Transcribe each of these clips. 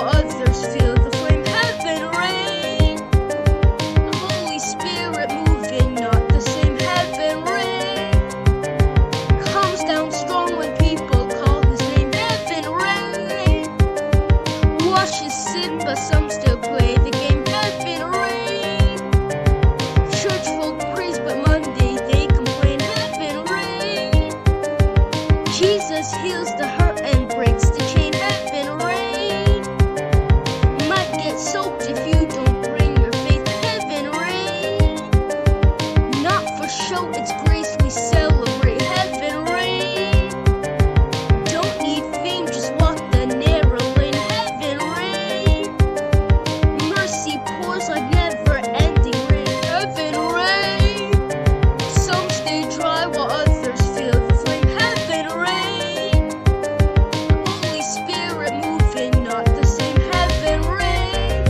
while others feel the flame. Heaven rain, the Holy Spirit moving, not the same. Heaven rain comes down strong when people call his name. Heaven rain washes sin, but some still play the game. Heaven rain, church folk praise, but Monday they complain. Heaven rain, Jesus heals the hurt and breaks the chain. Heaven rain might get soaked if you don't bring your faith. Heaven rain, not for show, it's grace we celebrate. Heaven rain, don't need fame, just walk the narrow lane. Heaven rain, mercy pours like never ending rain. Heaven rain, some stay dry while others feel the flame. Heaven rain, Holy Spirit moving, not the same. Heaven rain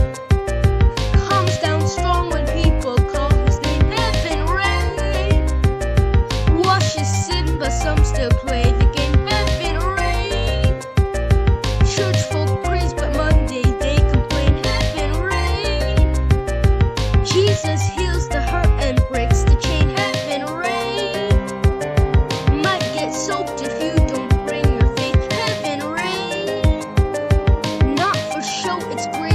comes down strong when people call his name. Heaven rain washes sin, but some still play the game. Heaven rain, church folk praise, but Monday they complain. Heaven rain, Jesus heals the hurt and breaks the chain. Heaven rain might get soaked if you don't bring your faith. Heaven rain, not for show, it's grace